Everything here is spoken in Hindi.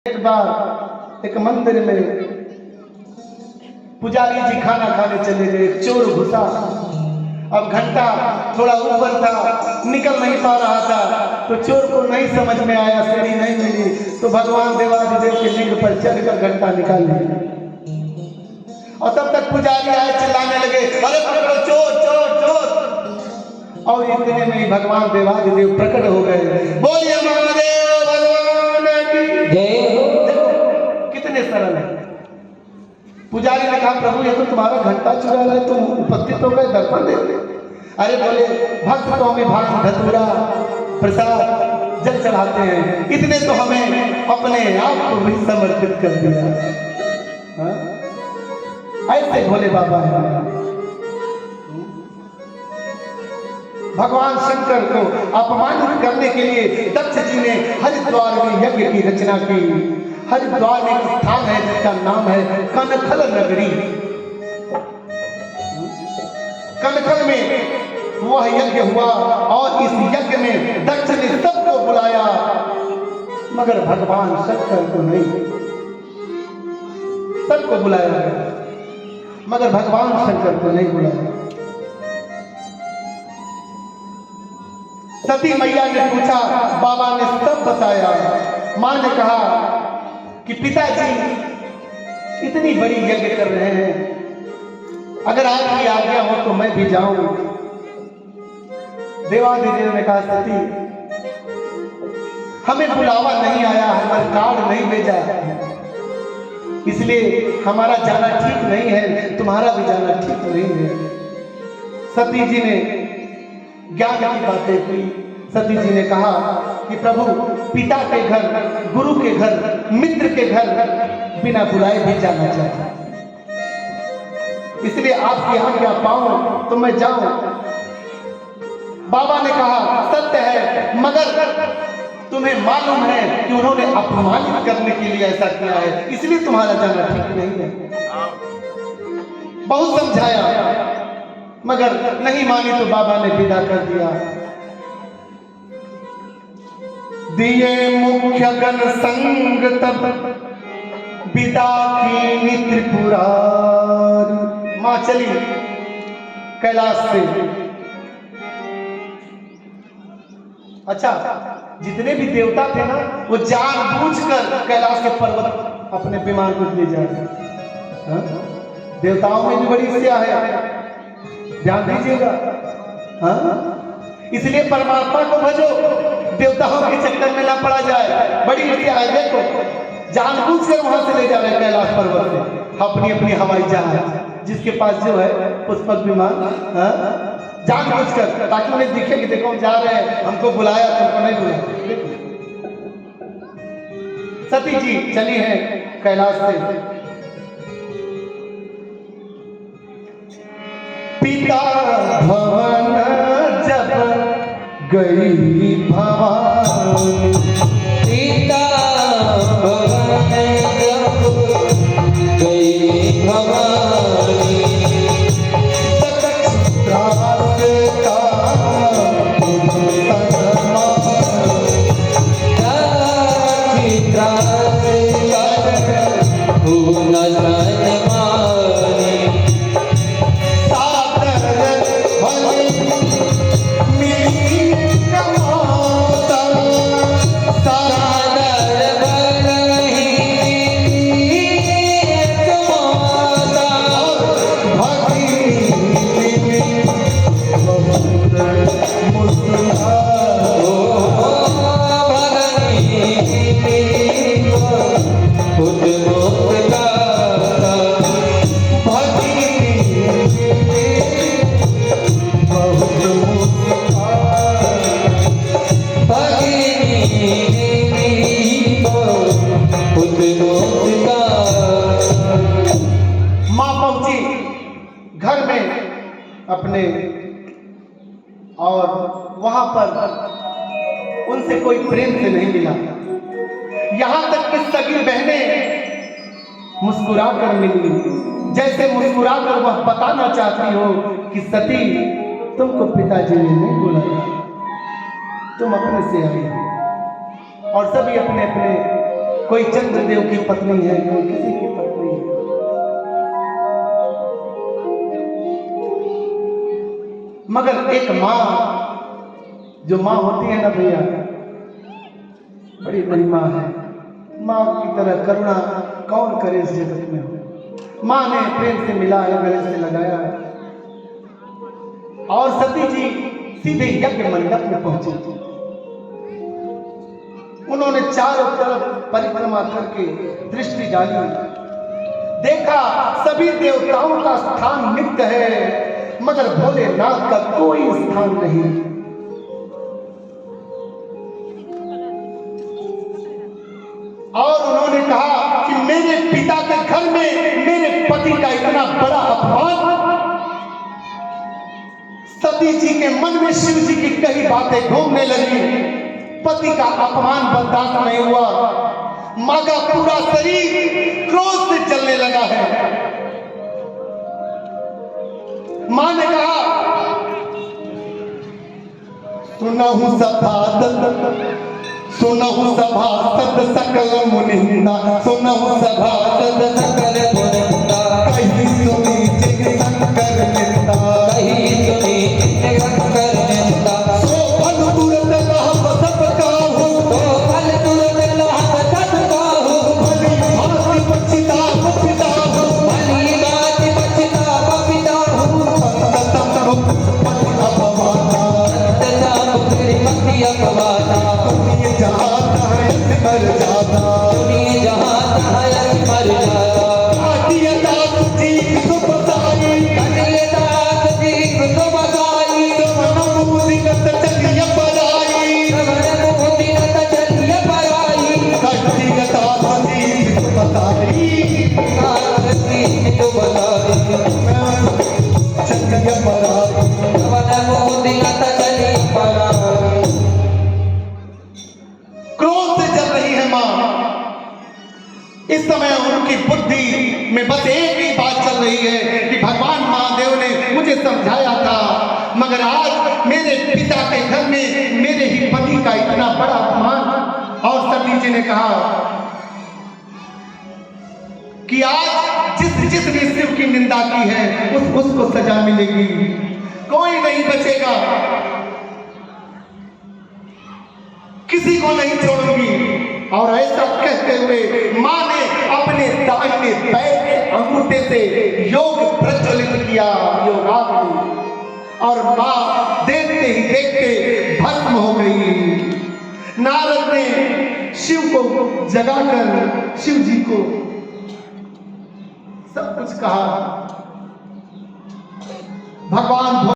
एक बार एक मंदिर में पुजारी जी खाना खाने चले गए, चोर घुसा। अब घंटा थोड़ा ऊपर था, निकल नहीं पा रहा था, तो चोर को नहीं समझ में आया, सीढ़ी नहीं मिली, तो भगवान देवाधिदेव के लिंग पर चढ़कर घंटा निकाल लिया। और तब तक पुजारी आए, चिल्लाने लगे, अरे पकड़ो चोर चोर चोर। और इतने में ही भगवान देवाधिदेव प्रकट हो गए। बोलिए महादेव भगवान की जय। देखो कितने सरल है। पुजारी ने कहा, प्रभु ये तो तुम्हारा घंटा चुरा रहा है, तुम उपस्थित हो गए, दर्पण दे। अरे बोले, भक्त तो हमें भांग धतूरा प्रसाद जल चढ़ाते हैं, इतने तो हमें अपने आप को भी समर्पित कर दिया। ऐसे भोले बाबा है। भगवान शंकर को अपमानित करने के लिए दक्ष जी ने हरिद्वार में यज्ञ की रचना की। हरिद्वार में एक स्थान है जिसका नाम है कनखल नगरी। कनखल में वह यज्ञ हुआ और इस यज्ञ में दक्ष ने सबको बुलाया, मगर भगवान शंकर को नहीं। सबको बुलाया गया मगर भगवान शंकर को नहीं बुलाया। सती मैया ने पूछा, बाबा ने सब बताया। मां ने कहा कि पिताजी इतनी बड़ी यज्ञ कर रहे हैं, अगर आपकी आज्ञा हो तो मैं भी जाऊं। देवाधिदेव ने कहा, सती हमें बुलावा नहीं आया, हमारे कार्ड नहीं भेजा, इसलिए हमारा जाना ठीक नहीं है, तुम्हारा भी जाना ठीक नहीं है। सती जी ने ज्ञान की बातें की। सती जी ने कहा कि प्रभु, पिता के घर, गुरु के घर, मित्र के घर बिना बुलाए भी जाना चाहिए, इसलिए आपकी आज्ञा पाऊं तो मैं जाऊं। बाबा ने कहा, सत्य है, मगर तुम्हें मालूम है कि उन्होंने अपमानित करने के लिए ऐसा किया है, इसलिए तुम्हारा जाना ठीक नहीं है। बहुत समझाया मगर नहीं मानी, तो बाबा ने विदा कर दिया। दिए मुख्य गण संग तब विदा की त्रिपुरारी। मां चली कैलाश से। अच्छा, जितने भी देवता थे ना, वो जानबूझकर कैलाश के पर्वत अपने विमान को ले जा रहे। देवताओं में भी बड़ी स्या है, ध्यान दीजिएगा। इसलिए परमात्मा को भजो, देवताओं के चक्कर में ना पड़ा जाए। बड़ी स्या है, देखो जानबूझकर वहां से ले जा रहे हैं कैलाश पर्वत से अपनी अपनी हवाई जहाज, जिसके पास जो है पुष्पक विमान, जानबूझकर, ताकि उन्हें दिखे कि देखो हम जा रहे हैं, हमको बुलाया, तुमको नहीं बुलाया। सती जी चली है कैलाश से। पिता भवन जब गई भवानी, पिता भवन जब गई भवानी, अपने, और वहां पर उनसे कोई प्रेम से नहीं मिला। यहां तक कि सगी बहनें मुस्कुरा कर मिली, जैसे मुस्कुरा कर वह बताना चाहती हो कि सती, तुमको पिताजी ने नहीं बुलाया, तुम अपने से आई हो। और सभी अपने अपने कोई चंद्रदेव की पत्नी है, कोई किसी की पत्नी है। मगर एक माँ, जो माँ होती है ना भैया, बड़ी बड़ी माँ है। माँ की तरह करुणा कौन करे इस जगत में हो। माँ ने प्रेम से मिला है, गले से लगाया है। और सती जी सीधे यज्ञ मंडप में पहुंची। उन्होंने चारों तरफ परिक्रमा करके दृष्टि डाली, देखा सभी देवताओं का स्थान नित्य है, मगर भोलेनाथ का कोई स्थान नहीं। और उन्होंने कहा कि मेरे पिता के घर में मेरे पति का इतना बड़ा अपमान। सती जी के मन में शिव जी की कई बातें घूमने लगी। पति का अपमान बर्दाश्त नहीं हुआ। मां का पूरा शरीर क्रोध से जलने लगा है। मां ने कहा, सुनहु सभासद, सुनहु सभासद सकल मुनिंदा, सुनहु सभासद सकल मुनिंदा, कहीं सुनी जिग शंकर निंदा, कहीं सुनी जिग शंकर निंदा। सो फल तुरंत लाभ सब काहू, तो फल तुरंत लाभ सब काहू, भली भांति पछिताहु पिताहु, भली भांति पछिताहु पिताहु, संत सब पति अपवादा, संत सब पति अपवादा, दुनिया जहां है मर जाता, दुनिया जहां है मर जाता। आदियदास जी सुबसाई, आदियदास जी सुबसाई, श्रवण मुदिगत चलिय पराई, श्रवण मुदिगत चलिय पराई, आदियदास जी सुबसाई, आदियदास जी सुबसाई, चलिय पराई, श्रवण मुदिगत चलिय पराई। क्रोध से जल रही है मां। इस समय उनकी बुद्धि में बस एक ही बात चल रही है कि भगवान महादेव ने मुझे समझाया था, मगर आज मेरे पिता के घर में मेरे ही पति का इतना बड़ा अपमान। और सती जी ने कहा कि आज जिसने शिव की निंदा की है उसको सजा मिलेगी, कोई नहीं बचेगा, किसी को नहीं छोड़ूंगी। और ऐसा कहते हुए मां ने अपने दाहिने पैर के अंगूठे से योग प्रज्वलित किया, योगाग्नि, और मां देखते ही देखते भस्म हो गई। नारद ने शिव को जगाकर शिव जी को सब कुछ कहा। भगवान